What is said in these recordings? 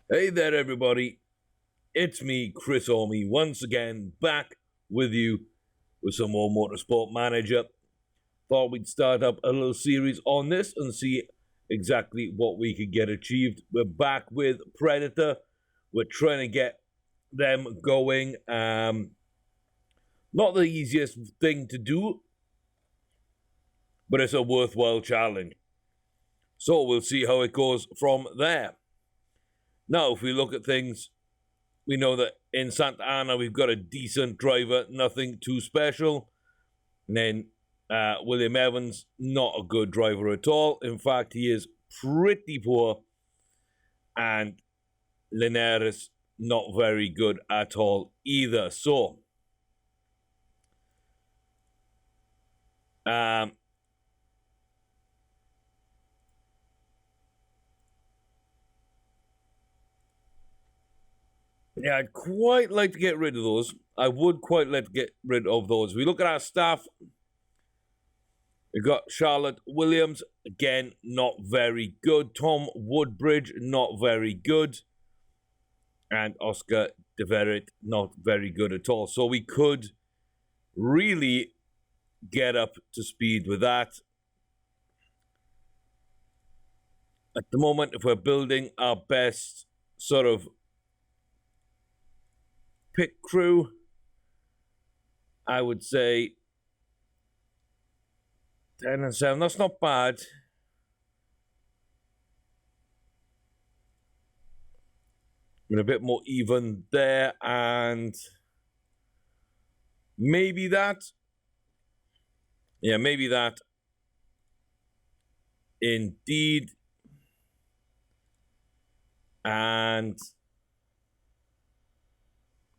Hey there, everybody. It's me, Chris Orme, once again back with you with some more Motorsport Manager. Thought we'd start up a little series on this and see exactly what we could get achieved. We're back with Predator. We're trying to get them going. Not the easiest thing to do, but it's a worthwhile challenge. So we'll see how it goes from there. Now, if we look at things, we know that in Santa Ana we've got a decent driver, nothing too special. And then William Evans, not a good driver at all. In fact, he is pretty poor. And Linares, not very good at all either. So, yeah, I'd quite like to get rid of those. I would quite like to get rid of those. We look at our staff. We've got Charlotte Williams, again, not very good. Tom Woodbridge, not very good. And Oscar De Verret, not very good at all. So we could really get up to speed with that. At the moment, if we're building our best sort of pit crew, I would say 10 and 7. That's not bad. A bit more even there, and maybe that. Yeah, maybe that. Indeed. And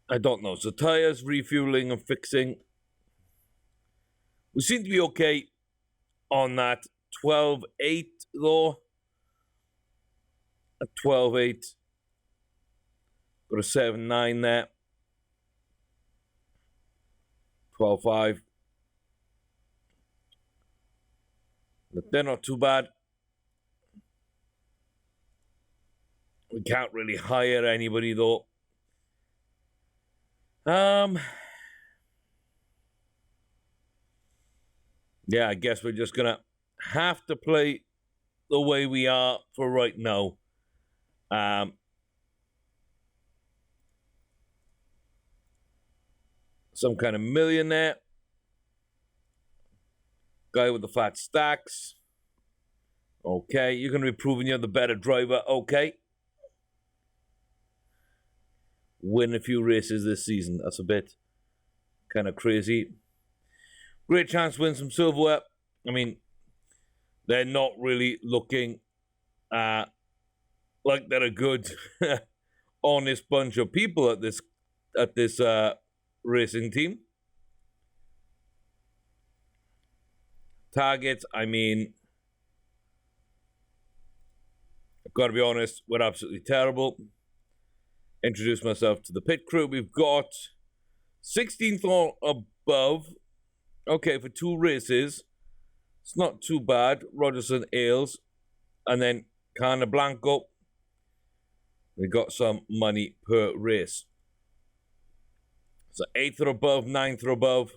I don't know. So tires, refueling, and fixing. We seem to be okay on that. 12.8 though. At 12.8. Got a 7.9 there. 12.5. But they're not too bad. We can't really hire anybody though. Yeah, I guess we're just gonna have to play the way we are for right now. Some kind of millionaire. Guy with the fat stacks. Okay, you're going to be proving you're the better driver. Okay. Win a few races this season. That's a bit kind of crazy. Great chance to win some silverware. I mean, they're not really looking like they're a good, honest bunch of people at this racing team. Targets, I mean, I've got to be honest, we're absolutely terrible. Introduce myself to the pit crew. We've got 16th or above. Okay, for 2 races. It's not too bad. Rogerson, Ailes, and then Carna Blanco. We got some money per race. So 8th or above, 9th or above.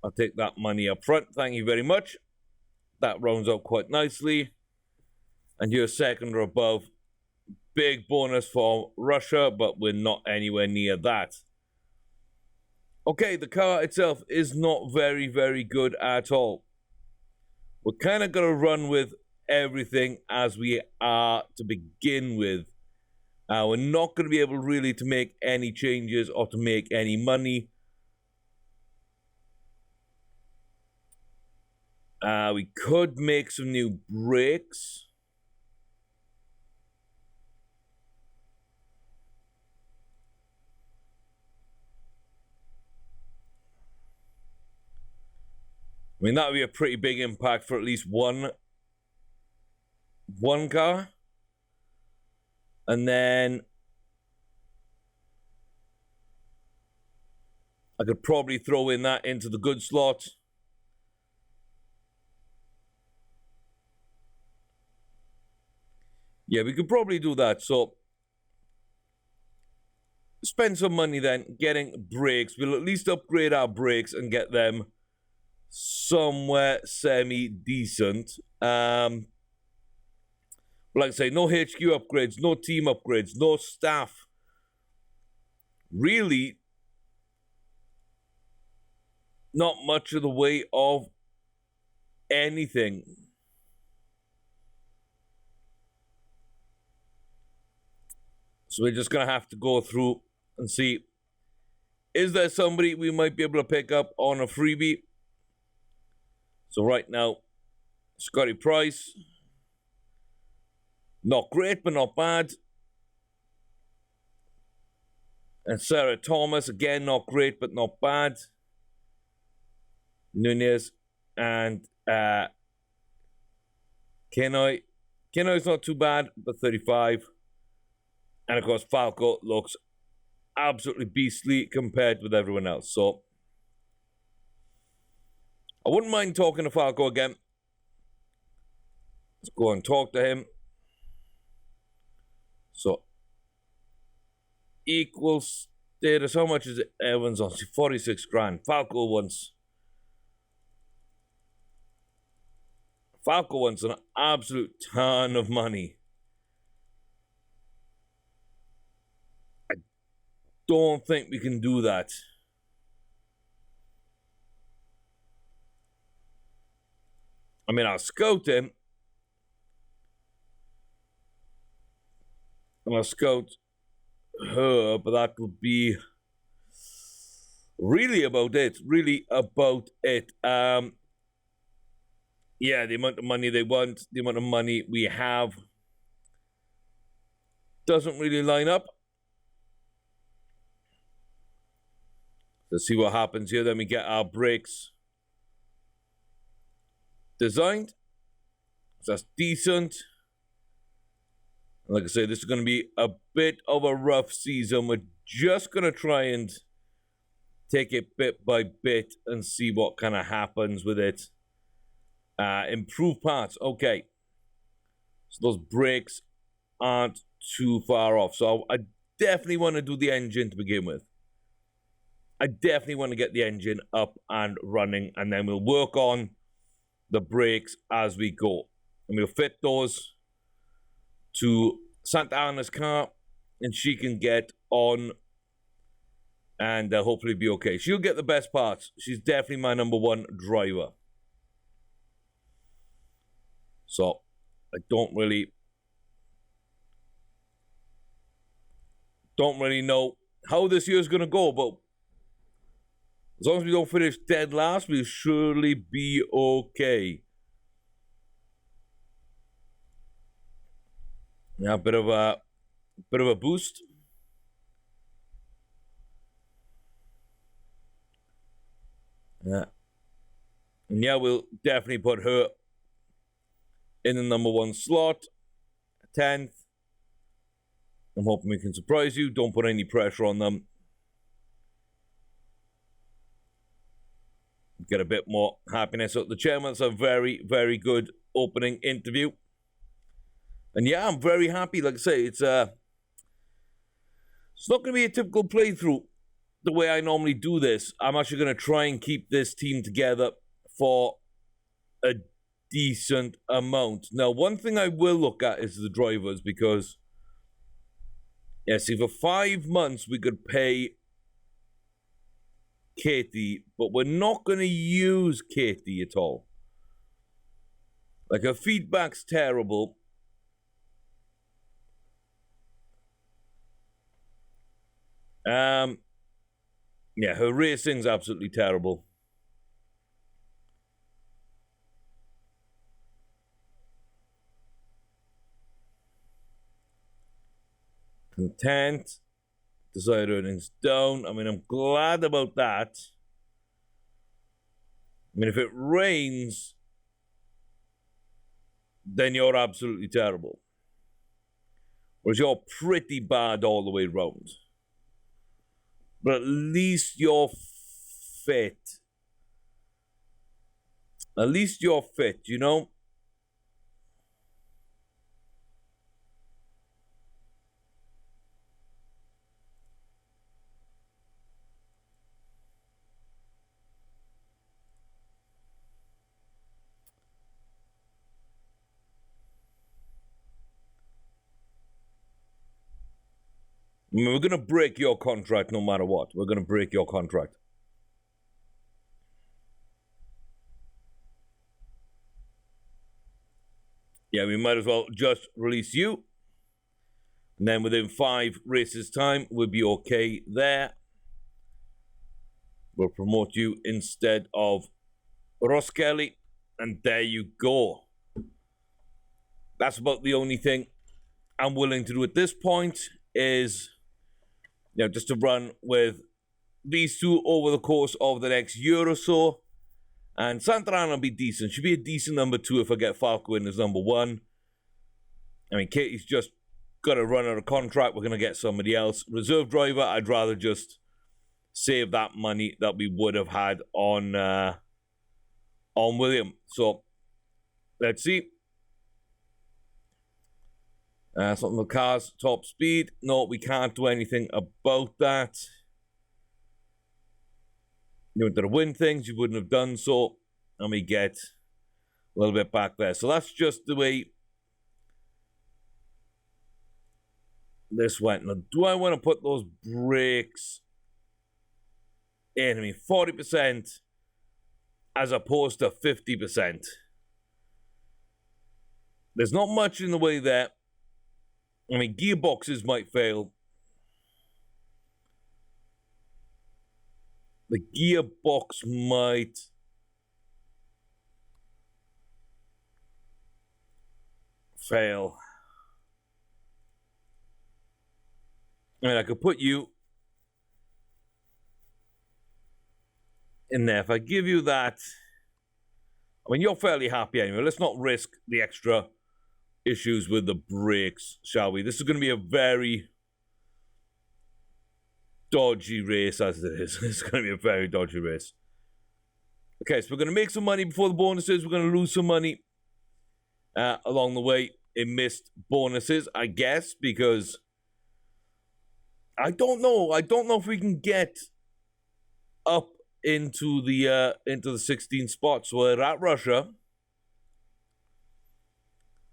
I'll take that money up front. Thank you very much. That rounds out quite nicely. And you're 2nd or above. Big bonus for Russia, but we're not anywhere near that. Okay, the car itself is not very, very good at all. We're kind of going to run with everything as we are to begin with. We're not going to be able really to make any changes or to make any money. We could make some new brakes. I mean, that would be a pretty big impact for at least one car. And then I could probably throw in that into the good slot. Yeah, we could probably do that. So spend some money then getting brakes. We'll at least upgrade our brakes and get them somewhere semi-decent. Like I say, no HQ upgrades, no team upgrades, no staff. Really, not much of the way of anything. So we're just going to have to go through and see, is there somebody we might be able to pick up on a freebie? So right now, Scotty Price, not great, but not bad. And Sarah Thomas, again, not great, but not bad. Nunez and Kenoi. Kenoi's not too bad, but 35. And of course, Falco looks absolutely beastly compared with everyone else. So I wouldn't mind talking to Falco again. Let's go and talk to him. So equal status. How much is it? Evans on 46 grand. Falco wants an absolute ton of money. I don't think we can do that. I mean, I'll scout him. And I'll scout her, but that will be really about it. Yeah, the amount of money they want, the amount of money we have doesn't really line up. Let's see what happens here. Then we get our brakes designed. So that's decent. Like I say, this is going to be a bit of a rough season. We're just going to try and take it bit by bit and see what kind of happens with it. Improve parts. Okay. So those brakes aren't too far off. So I definitely want to do the engine to begin with. I definitely want to get the engine up and running, and then we'll work on the brakes as we go. And we'll fit those to Santa Ana's car, and she can get on and hopefully be okay. She'll get the best parts. She's definitely my number one driver. So I don't really know how this year's going to go, but as long as we don't finish dead last, we'll surely be okay. Yeah, a bit of a boost. Yeah. And yeah, we'll definitely put her in the number one slot, 10th. I'm hoping we can surprise you. Don't put any pressure on them. Get a bit more happiness. So the chairman's a very, very good opening interview. And yeah, I'm very happy. Like I say, it's not going to be a typical playthrough the way I normally do this. I'm actually going to try and keep this team together for a decent amount. Now, one thing I will look at is the drivers, because see, for 5 months we could pay Katie, but we're not going to use Katie at all. Like, her feedback's terrible. Yeah, her racing's absolutely terrible. Content. Desired earnings down. I mean, I'm glad about that. I mean, if it rains, then you're absolutely terrible. Whereas you're pretty bad all the way round. But at least you're fit. At least you're fit, you know? I mean, we're going to break your contract no matter what. We're going to break your contract. Yeah, we might as well just release you. And then within 5 races' time, we'll be okay there. We'll promote you instead of Ross Kelly. And there you go. That's about the only thing I'm willing to do at this point is, you know, just to run with these two over the course of the next year or so. And Santana will be decent. Should be a decent number 2 if I get Falco in as number 1. I mean, Katie's just got to run out of contract. We're going to get somebody else. Reserve driver, I'd rather just save that money that we would have had on William. So, let's see. Something with cars, top speed. No, we can't do anything about that. You wanted to win things, you wouldn't have done so. And we get a little bit back there. So that's just the way this went. Now, do I want to put those brakes in? I mean, 40% as opposed to 50%. There's not much in the way there. I mean, gearboxes might fail. The gearbox might fail. I mean, I could put you in there. If I give you that, I mean, you're fairly happy anyway. Let's not risk the extra issues with the brakes, shall we? This is going to be a very dodgy race as it is. It's going to be a very dodgy race. Okay, so we're going to make some money before the bonuses. We're going to lose some money along the way in missed bonuses, I guess, because I don't know. I don't know if we can get up into the 16 spots. We're at Russia,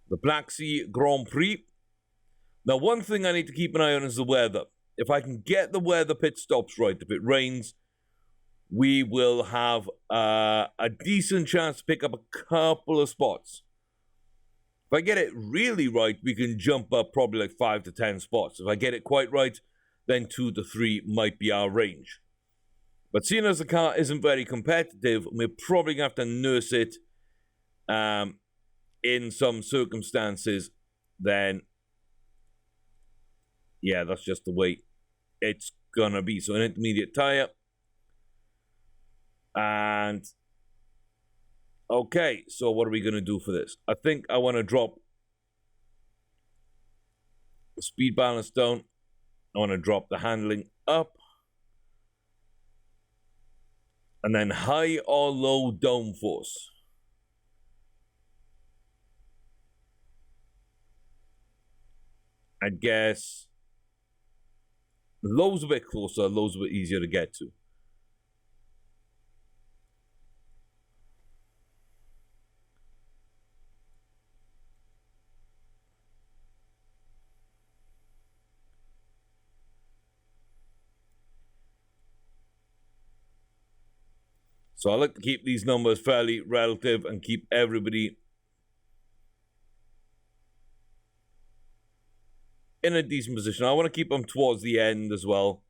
the Black Sea Grand Prix. Now, one thing I need to keep an eye on is the weather. If I can get the weather pit stops right, if it rains, we will have a decent chance to pick up a couple of spots. If I get it really right, we can jump up probably like 5 to 10 spots. If I get it quite right, then 2 to 3 might be our range. But seeing as the car isn't very competitive, we're probably going to have to nurse it in some circumstances. Then, yeah, that's just the way it's going to be. So an intermediate tire. And, okay, so what are we going to do for this? I think I want to drop the speed balance down. I want to drop the handling up. And then high or low downforce. I guess low's a bit closer, low's a bit easier to get to. So I like to keep these numbers fairly relative and keep everybody in a decent position. I want to keep them towards the end as well.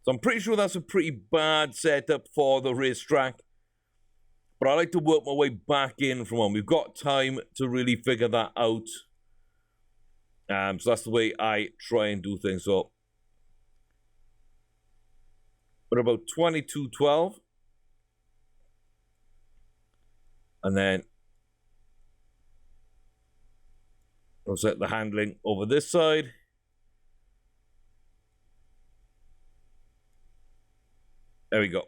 So I'm pretty sure that's a pretty bad setup for the racetrack. But I like to work my way back in from one. We've got time to really figure that out. So that's the way I try and do things. So we're about 22.12. And then we'll set the handling over this side. There we go.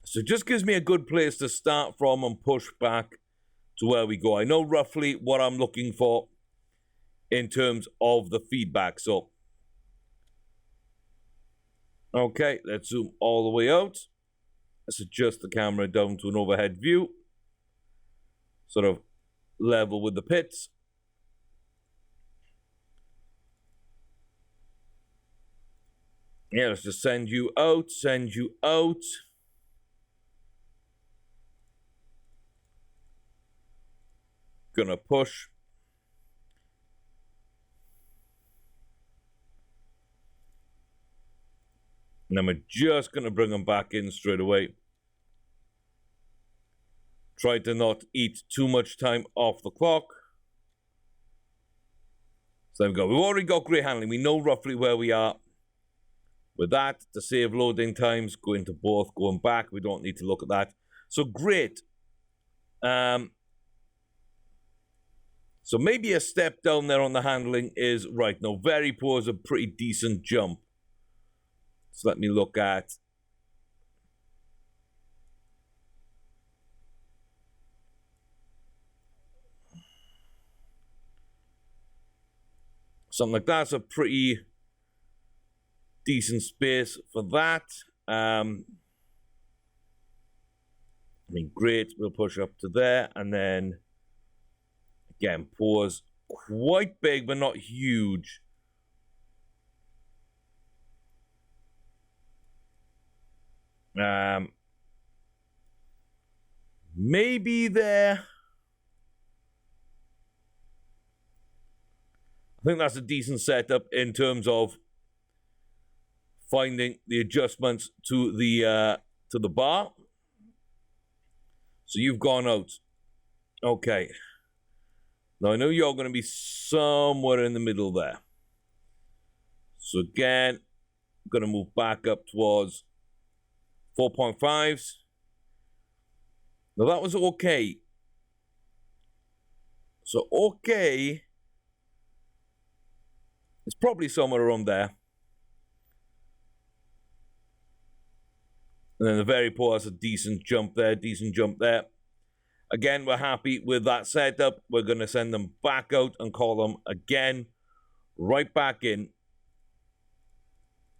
So it just gives me a good place to start from and push back to where we go. I know roughly what I'm looking for in terms of the feedback. So, okay, let's zoom all the way out. Let's adjust the camera down to an overhead view. Sort of level with the pits. Yeah, let's just send you out, send you out. Gonna push. And then we're just gonna bring them back in straight away. Try to not eat too much time off the clock. So there we go. We've already got great handling. We know roughly where we are. With that, to save loading times, go into both, going back. We don't need to look at that. So great. So maybe a step down there on the handling is right. No, very poor is a pretty decent jump. So let me look at. Something like that's a pretty decent space for that. I mean, great. We'll push up to there. And then, again, pause quite big, but not huge. Maybe there. I think that's a decent setup in terms of finding the adjustments to the bar. So you've gone out. Okay. Now I know you're going to be somewhere in the middle there. So again, I'm going to move back up towards 4.5s. Now that was okay. So okay. It's probably somewhere around there. And then the very poor, that's a decent jump there, decent jump there. Again, we're happy with that setup. We're going to send them back out and call them again, right back in.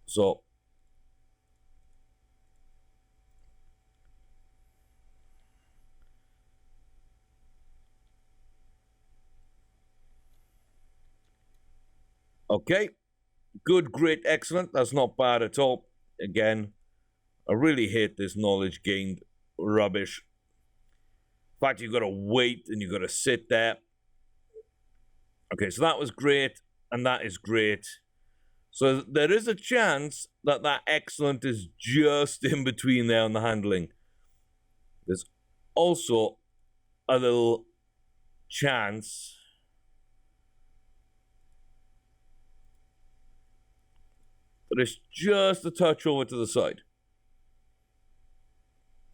So, okay. Good, great, excellent. That's not bad at all. Again, I really hate this knowledge gained rubbish. In fact, you've got to wait and you've got to sit there. Okay, so that was great, and that is great. So there is a chance that that excellent is just in between there on the handling. There's also a little chance that it's just a touch over to the side.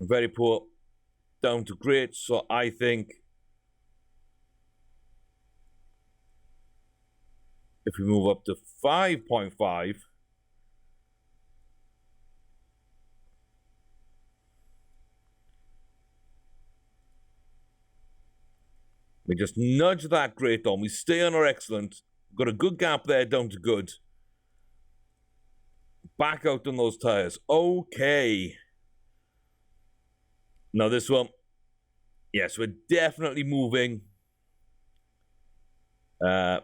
Very poor, down to great. So I think if we move up to 5.5, we just nudge that great on. We stay on our excellent. Got a good gap there, down to good. Back out on those tires. Okay. Now this one. Yes, we're definitely moving. We're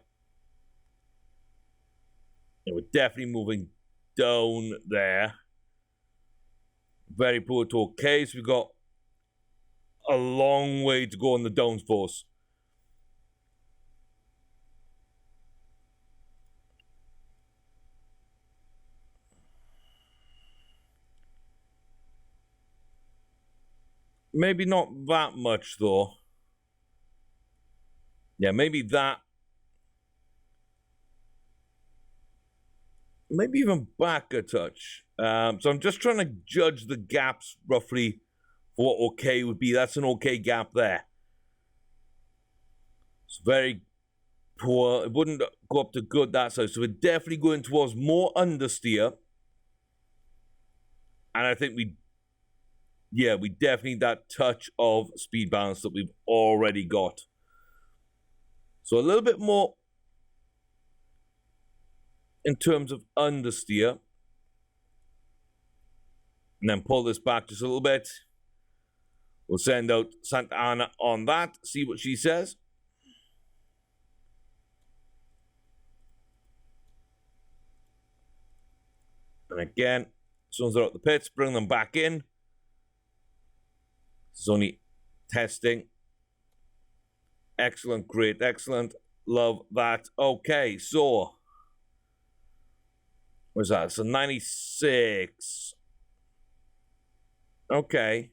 definitely moving down there. Very poor to okay. So we've got a long way to go on the downforce. Maybe not that much, though. Yeah, maybe that. Maybe even back a touch. So I'm just trying to judge the gaps roughly for what okay would be. That's an okay gap there. It's very poor. It wouldn't go up to good that side. So we're definitely going towards more understeer. And I think we definitely need that touch of speed balance that we've already got. So a little bit more in terms of understeer. And then pull this back just a little bit. We'll send out Santa Ana on that, see what she says. And again, as soon as they're out the pits, bring them back in. This is only testing. Excellent, great, excellent. Love that. Okay, so what's that? So 96. Okay.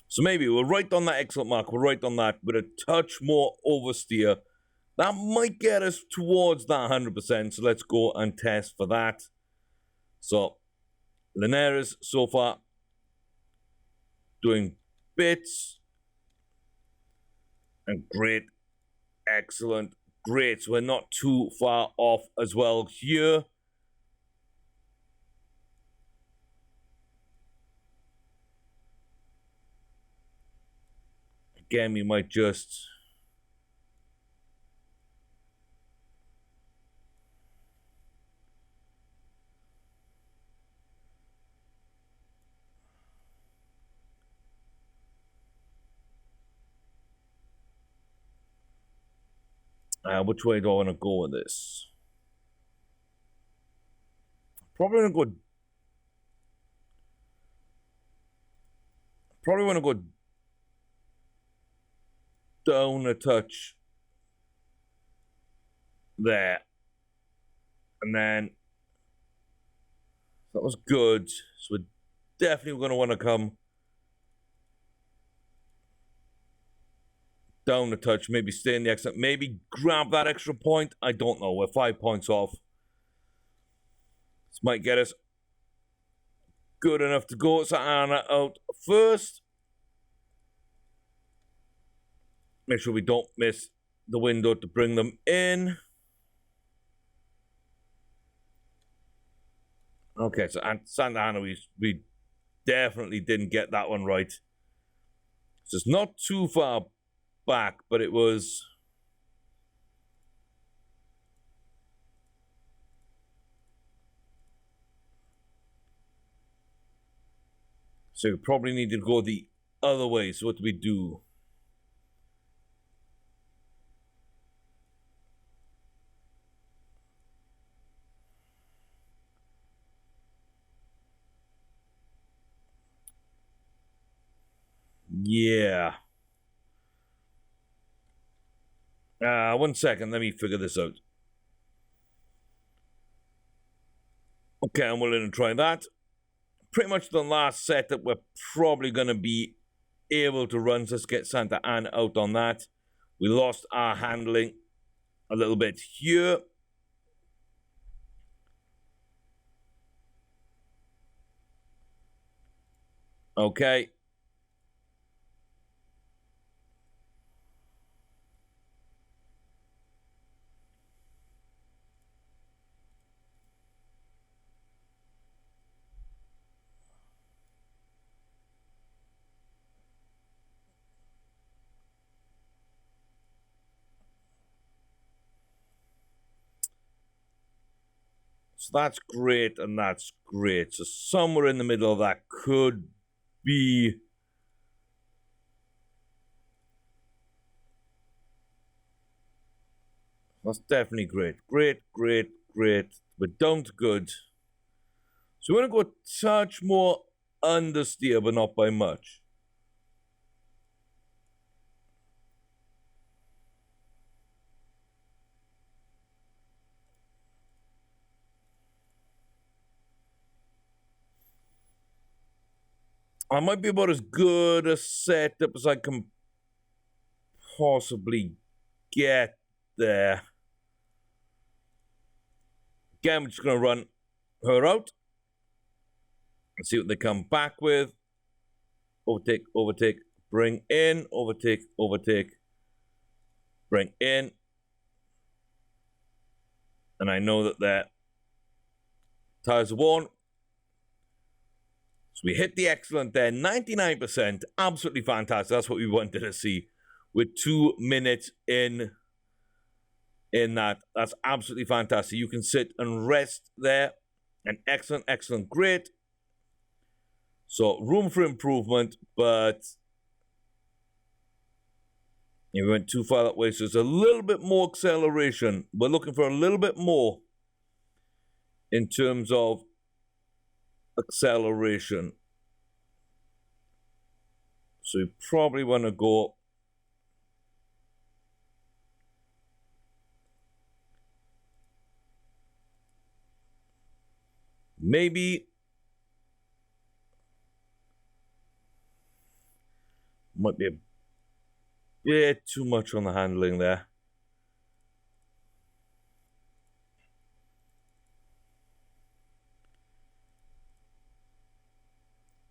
So maybe we're right on that excellent mark. We're right on that with a touch more oversteer. That might get us towards that 100%. So let's go and test for that. So Linares so far doing bits. And great. Excellent. Great. So we're not too far off as well here. Again, we might just... which way do I want to go with this? Probably want to go down a touch there. And then that was good. So we're definitely going to want to come down a touch, maybe stay in the exit, maybe grab that extra point. I don't know. We're 5 points off. This might get us good enough to go. So Anna out first. Make sure we don't miss the window to bring them in. Okay, so Santa Ana, we definitely didn't get that one right. So it's not too far back, but it was... So we probably need to go the other way. So what do we do? Yeah. 1 second, let me figure this out. Okay, I'm willing to try that. Pretty much the last setup we're probably going to be able to run. So let's get Santa Ana out on that. We lost our handling a little bit here. Okay. So that's great, and that's great. So somewhere in the middle of that could be... That's definitely great. Great, great, great. But don't good. So we're going to go a touch more understeer, but not by much. I might be about as good a setup as I can possibly get there. Again, we're just going to run her out. Let's see what they come back with. Overtake, overtake, bring in, overtake, overtake, bring in. And I know that their tires are worn. So we hit the excellent there, 99%, absolutely fantastic. That's what we wanted to see. With 2 minutes in that, that's absolutely fantastic. You can sit and rest there. An excellent, excellent, great. So room for improvement, but we went too far that way. So there's a little bit more acceleration. We're looking for a little bit more in terms of acceleration. So you probably want to go maybe might be a bit too much on the handling there.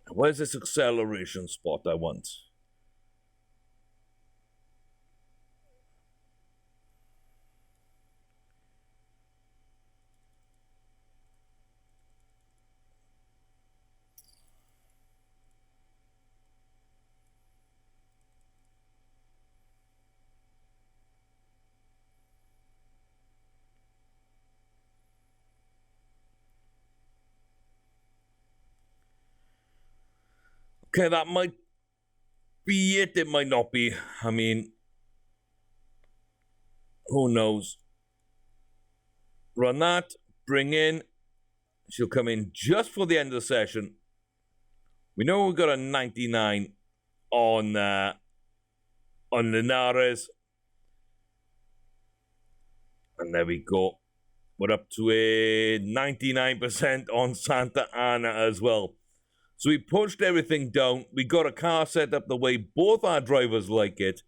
Where's this acceleration spot I want? Okay, that might be it. It might not be. I mean, who knows? Run that, bring in. She'll come in just for the end of the session. We know we've got a 99 on Linares. And there we go. We're up to a 99% on Santa Ana as well. So we pushed everything down. We got a car set up the way both our drivers like it.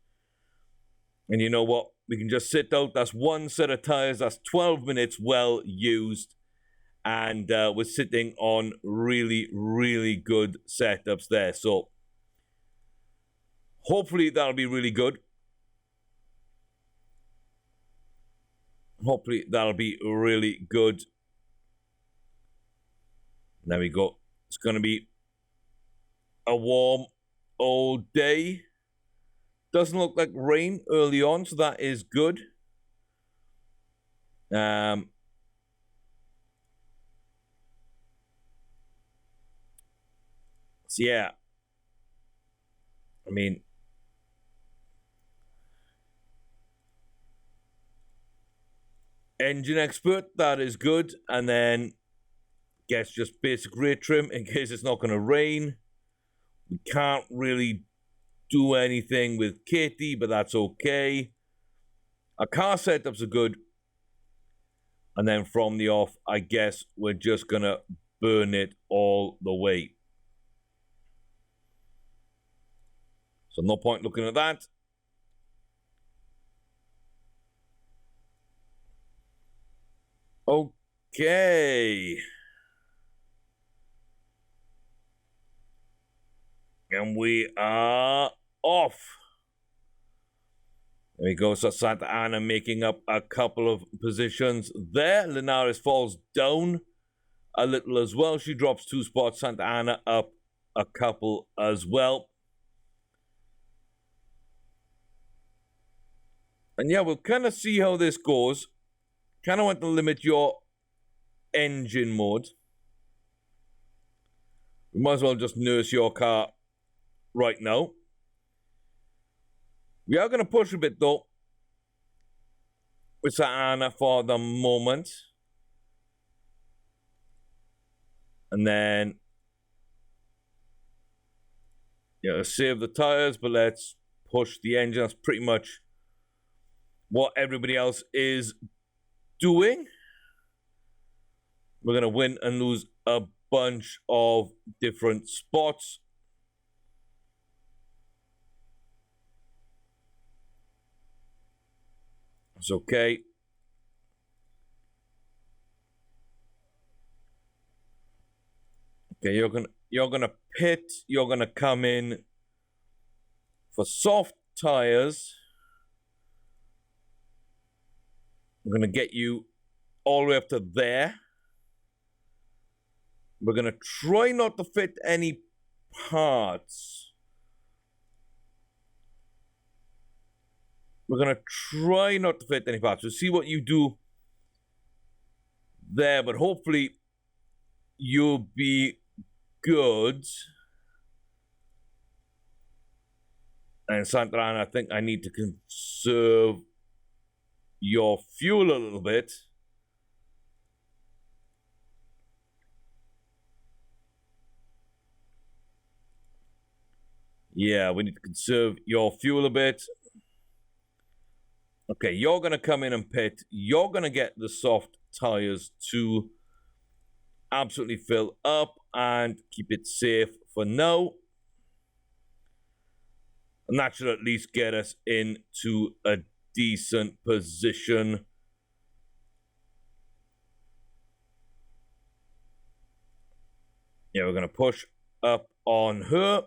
And you know what? We can just sit out. That's one set of tires. That's 12 minutes well used. And we're sitting on really, really good setups there. So hopefully that'll be really good. Hopefully that'll be really good. There we go. It's going to be a warm old day. Doesn't look like rain early on, so that is good. So yeah. I mean, engine expert, that is good. And then guess just basic rear trim in case it's not going to rain. We can't really do anything with Katie, but that's okay. Our car setups are good. And then from the off, I guess we're just going to burn it all the way. So no point looking at that. Okay. And we are off. There we go. So Santa Ana making up a couple of positions there. Linares falls down a little as well. She drops 2 spots. Santa Ana up a couple as well. And yeah, we'll kind of see how this goes. Kind of want to limit your engine mode. We might as well just nurse your car right now. We are going to push a bit though with Santa Ana for the moment. And then, yeah, let's save the tires, but let's push the engine. That's pretty much what everybody else is doing. We're going to win and lose a bunch of different spots. It's okay. Okay, you're gonna pit. You're gonna come in for soft tires. I'm gonna get you all the way up to there. We're gonna try not to fit any parts. We're gonna try not to fit any parts. We'll see what you do there, but hopefully you'll be good. And Santa Ana, I think I need to conserve your fuel a little bit. Yeah, we need to conserve your fuel a bit. Okay, you're going to come in and pit. You're going to get the soft tires to absolutely fill up and keep it safe for now. And that should at least get us into a decent position. Yeah, we're going to push up on her.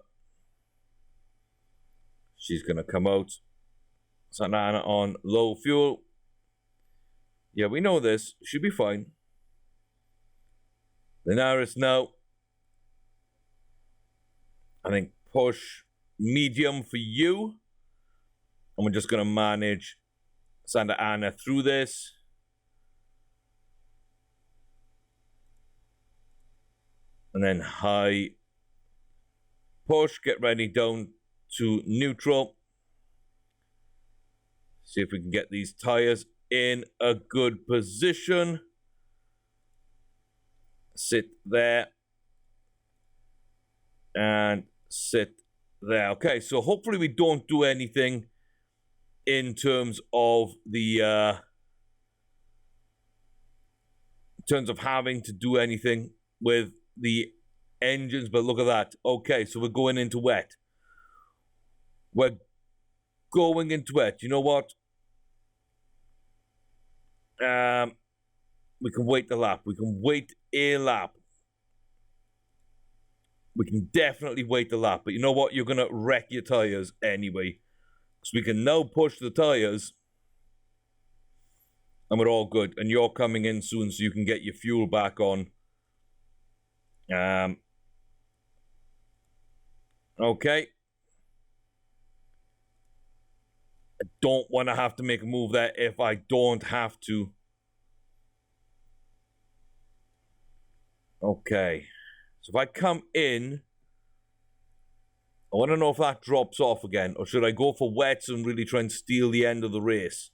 She's going to come out. Santa Ana on low fuel. Yeah, we know this. Should be fine. Linares now. I think push medium for you. And we're just going to manage Santa Ana through this. And then high push. Get ready down to neutral. See if we can get these tires in a good position. Sit there. And sit there. Okay, so hopefully we don't do anything in terms of the in terms of having to do anything with the engines, but look at that. Okay, so we're going into wet. We're going into wet. You know what? We can wait the lap. We can wait a lap. We can definitely wait the lap. But you know what? You're going to wreck your tires anyway. So we can now push the tires. And we're all good. And you're coming in soon so you can get your fuel back on. Okay. I don't want to have to make a move there if I don't have to. Okay. So if I come in, I want to know if that drops off again. Or should I go for wets and really try and steal the end of the race?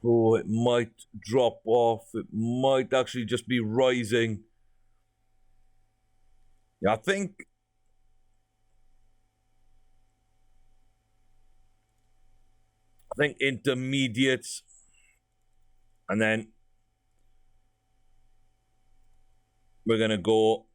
Oh, it might drop off. It might actually just be rising. Yeah, I think intermediates, and then we're gonna go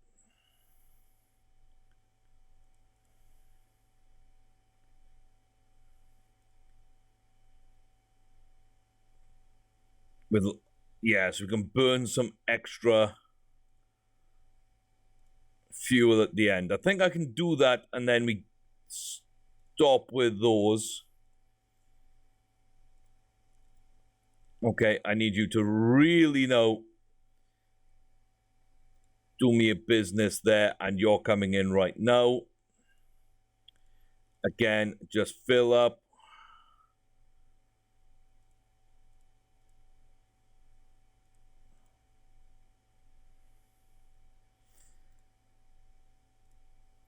with, yeah, so we can burn some extra fuel at the end. I think I can do that, and then we stop with those. Okay, I need you to really know, do me a business there, and you're coming in right now. Again, just fill up.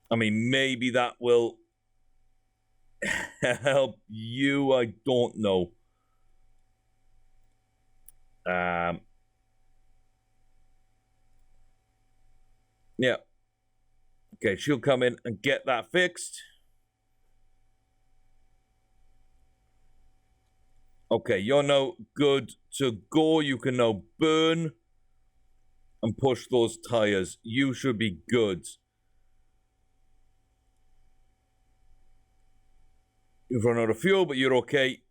I mean, maybe that will help you. I don't know. Yeah. Okay, she'll come in and get that fixed. Okay, you're now good to go. You can now burn and push those tires. You should be good. You've run out of fuel, but you're okay.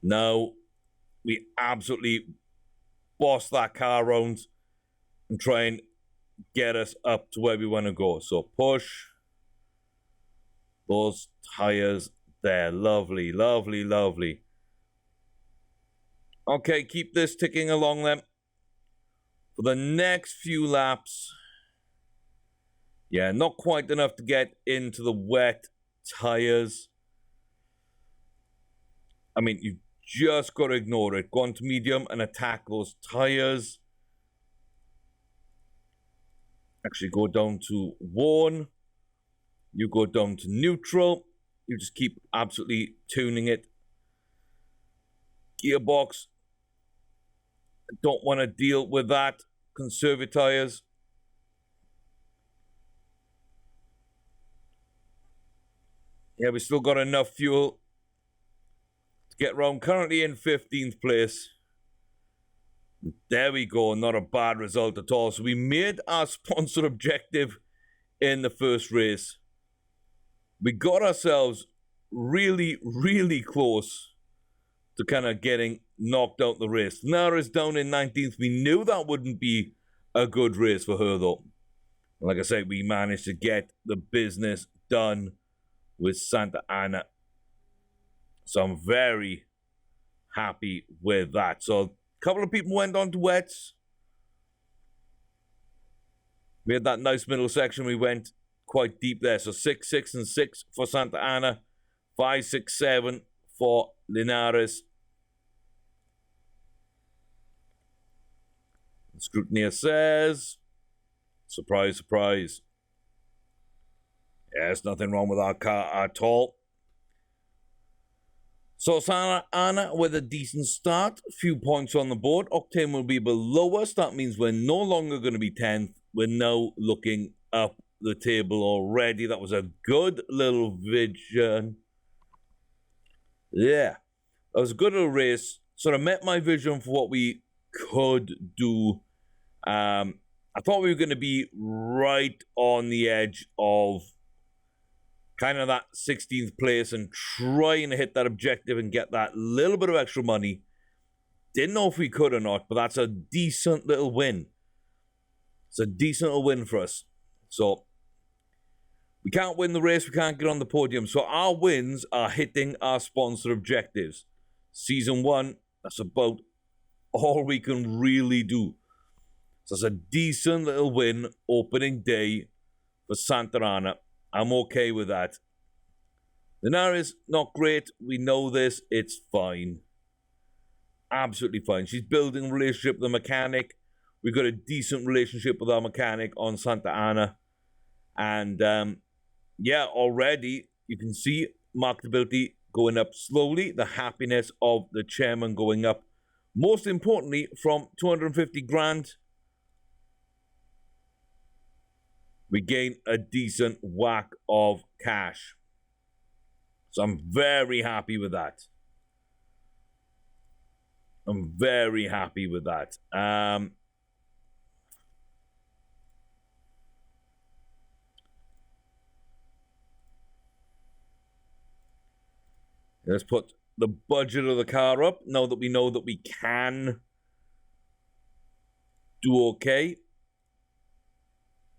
Now, we absolutely boss that car around and try and get us up to where we want to go. So push those tires there. Lovely, lovely, lovely. Okay, keep this ticking along then. For the next few laps, yeah, not quite enough to get into the wet tires. I mean, you just got to ignore it. Go on to medium and attack those tires. Actually, go down to worn. You go down to neutral. You just keep absolutely tuning it. Gearbox. Don't want to deal with that. Conserve your tires. Yeah, we still got enough fuel to get around. Currently in 15th place. There we go. Not a bad result at all. So we made our sponsor objective in the first race. We got ourselves really, really close to kind of getting knocked out the race. Nara's down in 19th. We knew that wouldn't be a good race for her, though. Like I said, we managed to get the business done with Santa Ana. So I'm very happy with that. So a couple of people went on to wets. We had that nice middle section. We went quite deep there. So 6, 6, and 6 for Santa Ana. 5, 6, 7 for Linares. The scrutineer says, surprise, surprise. Yeah, there's nothing wrong with our car at all. So Santa Ana with a decent start. A few points on the board. Octane will be below us. That means we're no longer going to be 10th. We're now looking up the table already. That was a good little vision. Yeah, that was a good little race. Sort of met my vision for what we could do. I thought we were going to be right on the edge of kind of that 16th place and trying to hit that objective and get that little bit of extra money. Didn't know if we could or not, but that's a decent little win. It's a decent little win for us. So we can't win the race. We can't get on the podium. So our wins are hitting our sponsor objectives. Season 1, that's about all we can really do. So it's a decent little win opening day for Santa Ana. I'm okay with that. Linares, not great. We know this. It's fine. Absolutely fine. She's building a relationship with the mechanic. We've got a decent relationship with our mechanic on Santa Ana. And, yeah, already you can see marketability going up slowly. The happiness of the chairman going up. Most importantly, from 250 grand, we gain a decent whack of cash. So I'm very happy with that. I'm very happy with that. Let's put the budget of the car up now that we know that we can do okay.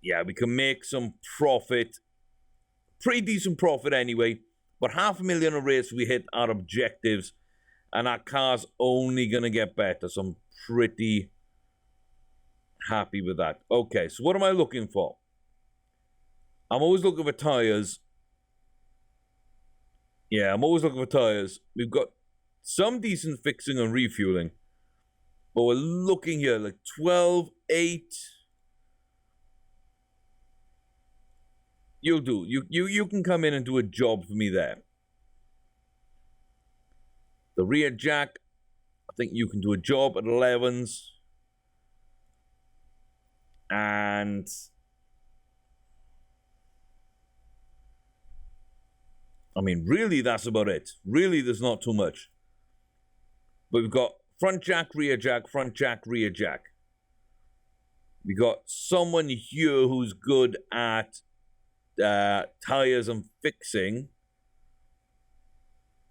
Yeah, we can make some profit. Pretty decent profit anyway. But $500,000 a race, we hit our objectives. And our car's only going to get better. So I'm pretty happy with that. Okay, so what am I looking for? I'm always looking for tires. Yeah, I'm always looking for tires. We've got some decent fixing and refueling. But we're looking here like 12, 8... You'll do. You can come in and do a job for me there. The rear jack, I think you can do a job at 11s. And I mean, really, that's about it. Really, there's not too much. But we've got front jack, rear jack, front jack, rear jack. We got someone here who's good at tires and fixing.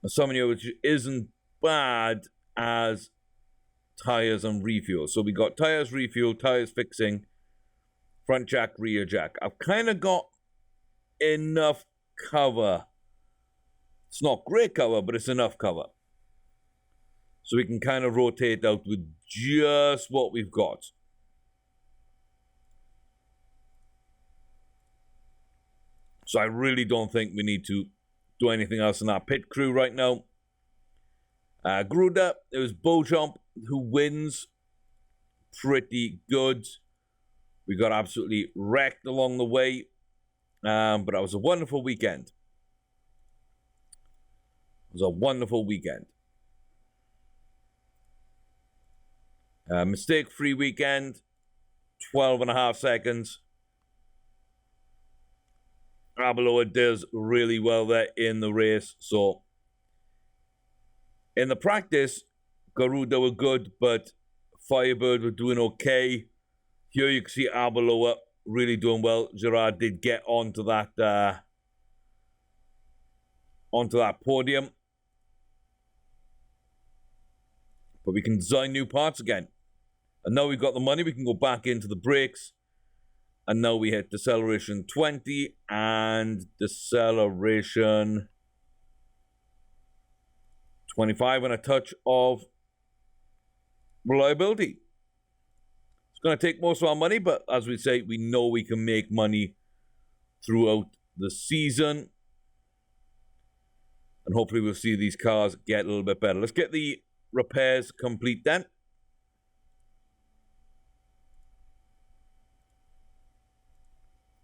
Some of you, which isn't bad as tires and refuel. So we got tires, refuel, tires, fixing, front jack, rear jack. I've kind of got enough cover. It's not great cover, but it's enough cover. So we can kind of rotate out with just what we've got. So I really don't think we need to do anything else in our pit crew right now. Gruda, it was Beauchamp who wins. Pretty good. We got absolutely wrecked along the way. But it was a wonderful weekend. It was a wonderful weekend. Mistake-free weekend. 12.5 seconds. Arbeloa does really well there in the race. So, in the practice, Garuda were good, but Firebird were doing okay. Here you can see Arbeloa really doing well. Gerard did get onto that podium. But we can design new parts again. And now we've got the money, we can go back into the brakes. And now we hit deceleration 20 and deceleration 25 and a touch of reliability. It's going to take most of our money, but as we say, we know we can make money throughout the season. And hopefully we'll see these cars get a little bit better. Let's get the repairs complete then.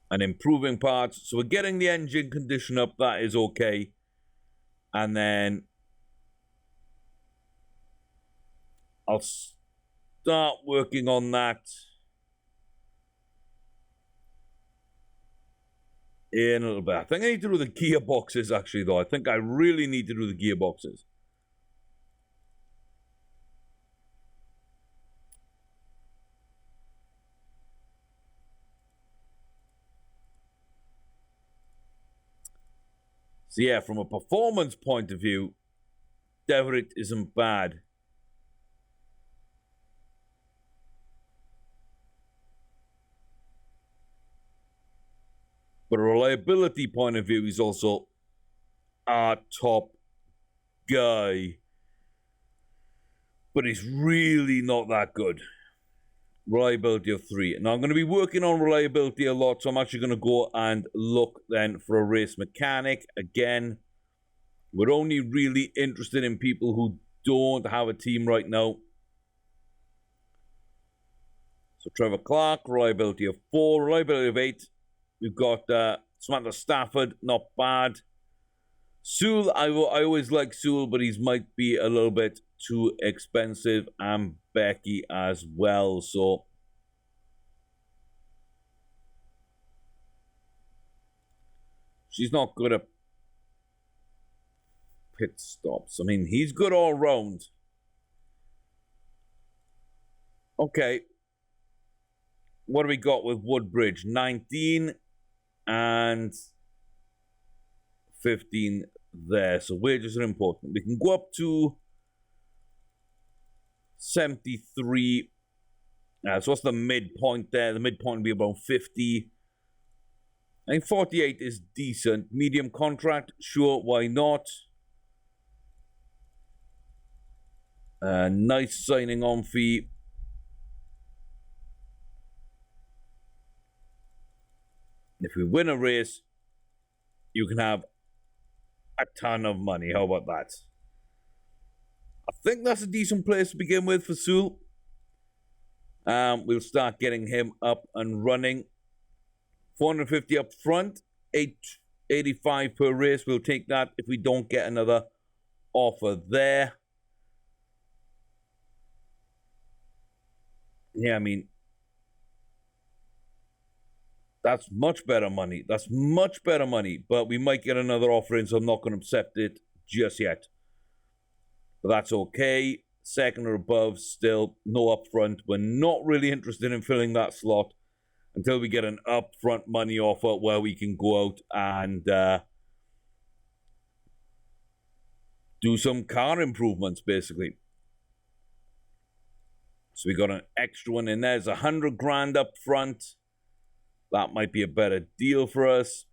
And improving parts. So we're getting the engine condition up. That is okay. And then I'll start working on that in a little bit. I think I need to do the gearboxes actually though. I think I really need to do the gearboxes. So yeah, from a performance point of view, Deverit isn't bad. But a reliability point of view, he's also our top guy. But he's really not that good. Reliability of 3. Now, I'm going to be working on reliability a lot, so I'm actually going to go and look then for a race mechanic. Again, we're only really interested in people who don't have a team right now. So, Trevor Clark, reliability of 4. Reliability of 8. We've got Samantha Stafford, not bad. Sewell, I always like Sewell, but he might be a little bit too expensive. And Becky as well, so she's not good at pit stops. I mean, he's good all round. Okay. What do we got with Woodbridge? 19 and 15 there. So wages are important. We can go up to 73. So what's the midpoint there? The midpoint would be about 50. I think 48 is decent. Medium contract, sure, why not? Nice signing on fee. If we win a race, you can have a ton of money. How about that? I think that's a decent place to begin with for Sewell. We'll start getting him up and running. 450 up front, 885 per race. We'll take that if we don't get another offer there. Yeah, I mean, that's much better money. That's much better money. But we might get another offer in, so I'm not going to accept it just yet. But that's okay. Second or above, still no upfront. We're not really interested in filling that slot. until we get an upfront money offer where we can go out and do some car improvements, basically. So we got an extra one in there. There's 100 grand up front. That might be a better deal for us.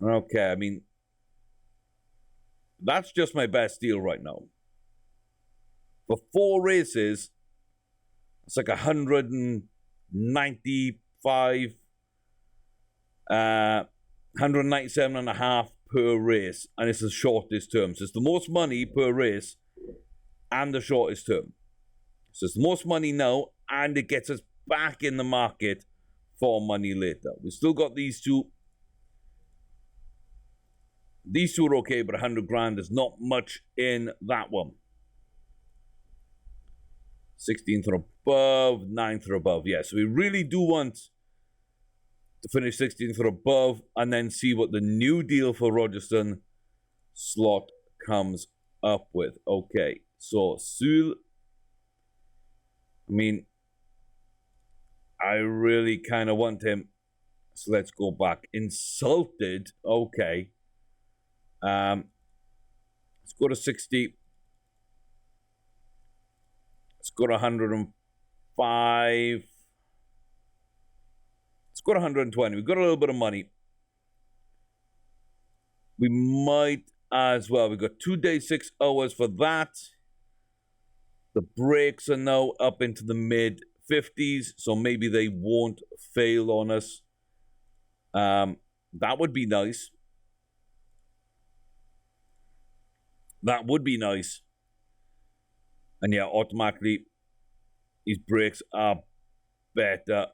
Okay, I mean, that's just my best deal right now. For 4 races, it's like 195, 197 and a half per race, and it's the shortest term. So it's the most money per race and the shortest term. So it's the most money now, and it gets us back in the market for money later. We've still got these two. These two are okay, but 100 grand is not much in that one. 16th or above, 9th or above. Yeah, so we really do want to finish 16th or above and then see what the new deal for Rogerson slot comes up with. Okay, so Sul, I mean, I really kind of want him. So let's go back. Insulted. Okay. Let's go to 60. Let's go to 105. Let's go to 120. We've got a little bit of money. We might as well. We've got 2 days, 6 hours for that. The brakes are now up into the mid-50s, so maybe they won't fail on us. That would be nice. That would be nice. And yeah, automatically, his brakes are better.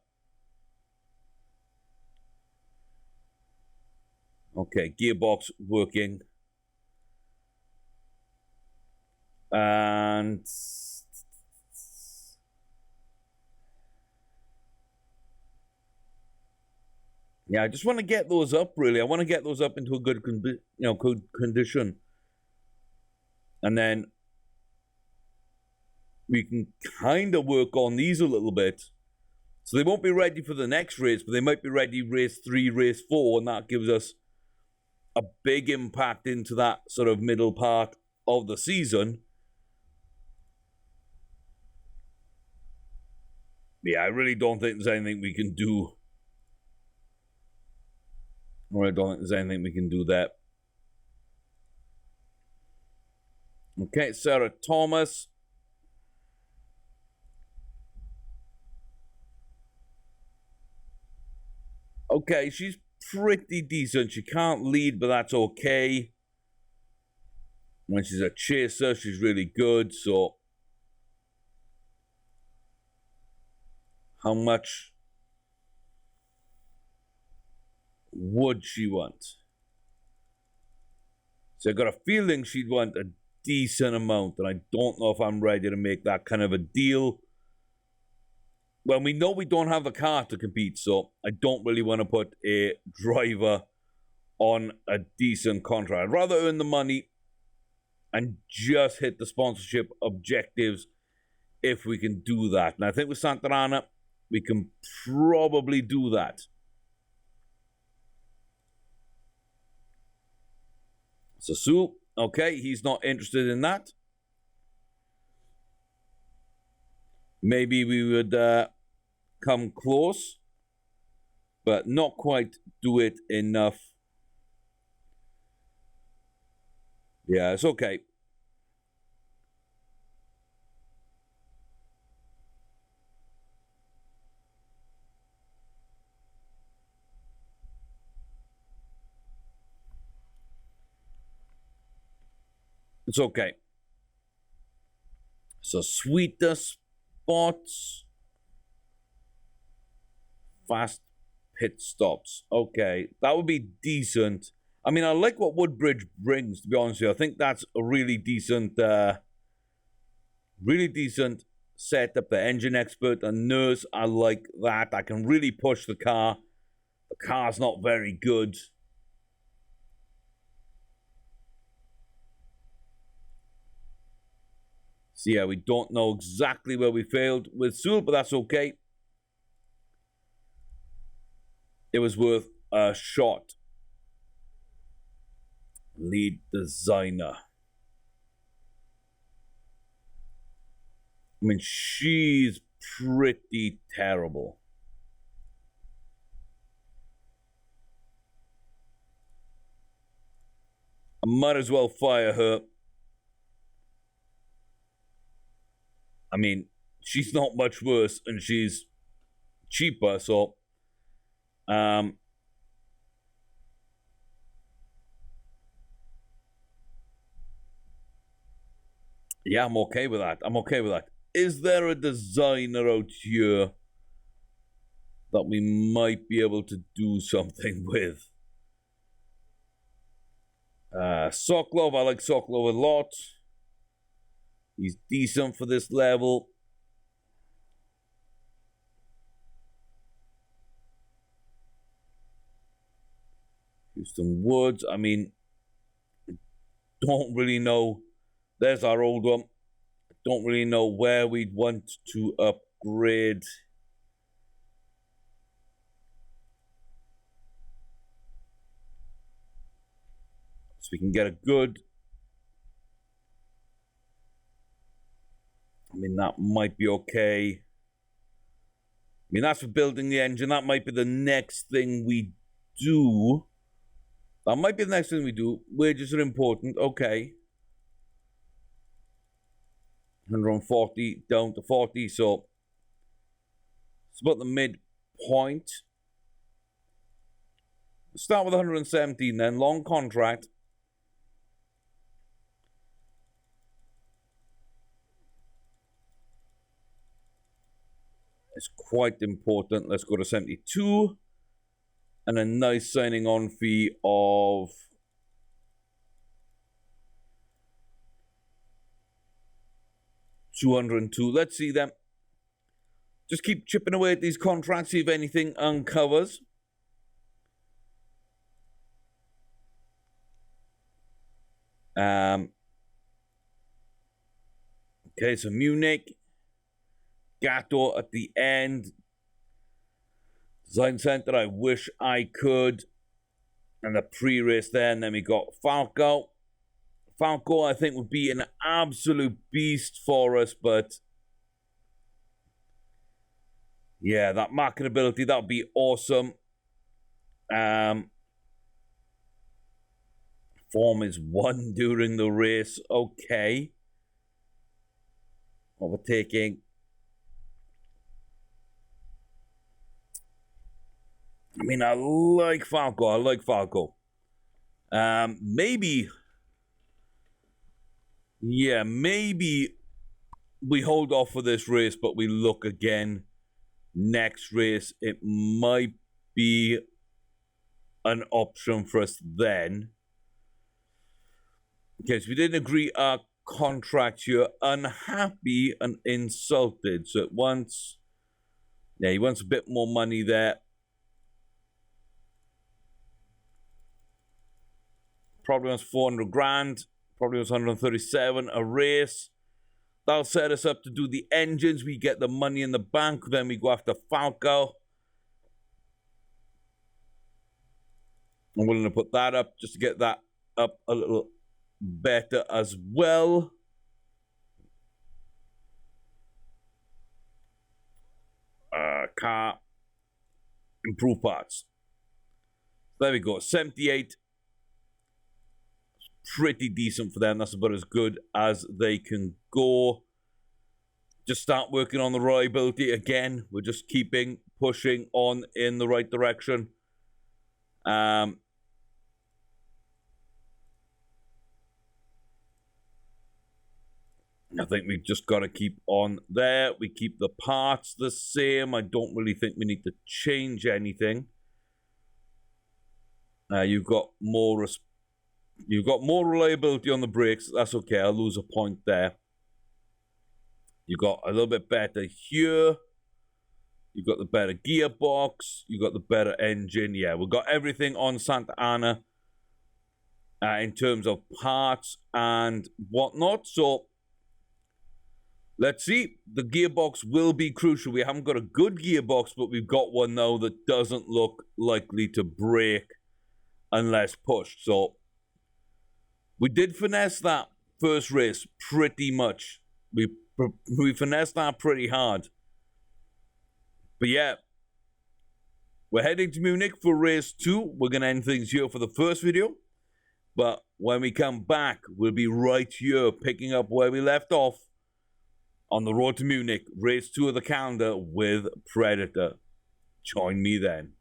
Okay, gearbox working. And yeah, I just want to get those up, really. I want to get those up into a good, good condition. And then we can kind of work on these a little bit. So they won't be ready for the next race, but they might be ready race 3, race 4, and that gives us a big impact into that sort of middle part of the season. Yeah, I really don't think there's anything we can do. I don't think there's anything we can do there. Okay, Sarah Thomas. Okay, she's pretty decent. She can't lead, but that's okay. When she's a chaser, she's really good, so how much would she want? So I got a feeling she'd want a decent amount, and I don't know if I'm ready to make that kind of a deal. Well, we know we don't have the car to compete, so I don't really want to put a driver on a decent contract. I'd rather earn the money and just hit the sponsorship objectives if we can do that. And I think with Santana, we can probably do that. So Sue, okay, he's not interested in that. Maybe we would come close, but not quite do it enough. Yeah, it's okay. It's okay. So sweeter spots. Fast pit stops. Okay, that would be decent. I mean, I like what Woodbridge brings, to be honest with you. I think that's a really decent setup. The engine expert and nurse, I like that. I can really push the car. The car's not very good. So yeah, we don't know exactly where we failed with Sul, but that's okay. It was worth a shot. Lead designer. I mean, she's pretty terrible. I might as well fire her. I mean, she's not much worse and she's cheaper, so yeah, I'm okay with that. I'm okay with that. Is there a designer out here that we might be able to do something with? Sokolov, I like Sokolov a lot. He's decent for this level. Houston Woods, I mean, don't really know. There's our old one. Don't really know where we'd want to upgrade. So we can get a good. I mean, that might be okay. I mean, that's for building the engine. That might be the next thing we do. That might be the next thing we do. Wages are important. Okay. 140 down to 40. So it's about the midpoint. Start with 117 then. Long contract. It's quite important. Let's go to 72. And a nice signing on fee of $202. Let's see them. Just keep chipping away at these contracts, see if anything uncovers. Okay, so Munich. Gatto at the end. Design Center, I wish I could. And the pre-race there, and then we got Falco. Falco, I think, would be an absolute beast for us, but yeah, that marketability, that would be awesome. Form is 1 during the race. Okay. Overtaking. I mean, I like Falco. I like Falco. Maybe. Yeah, maybe we hold off for this race, but we look again next race. It might be an option for us then. Okay, so we didn't agree our contract here. Unhappy and insulted. So it wants. Yeah, he wants a bit more money there. Probably wants 400 grand. Probably was 137 a race. That'll set us up to do the engines. We get the money in the bank. Then we go after Falco. I'm willing to put that up just to get that up a little better as well. Car. Improve parts. There we go. 78. Pretty decent for them. That's about as good as they can go. Just start working on the reliability again. We're just keeping pushing on in the right direction. I think we've just got to keep on there. We keep the parts the same. I don't really think we need to change anything. You've got more reliability on the brakes. That's okay. I'll lose a point there. You got a little bit better here. You've got the better gearbox. You got the better engine. Yeah, we've got everything on Santa Ana in terms of parts and whatnot. So Let's see. The gearbox will be crucial. We haven't got a good gearbox, but we've got one now that doesn't look likely to break unless pushed. So we did finesse that first race pretty much. We finessed that pretty hard. But yeah, we're heading to Munich for race 2. We're going to end things here for the first video. But when we come back, we'll be right here picking up where we left off on the road to Munich, race 2 of the calendar with Predator. Join me then.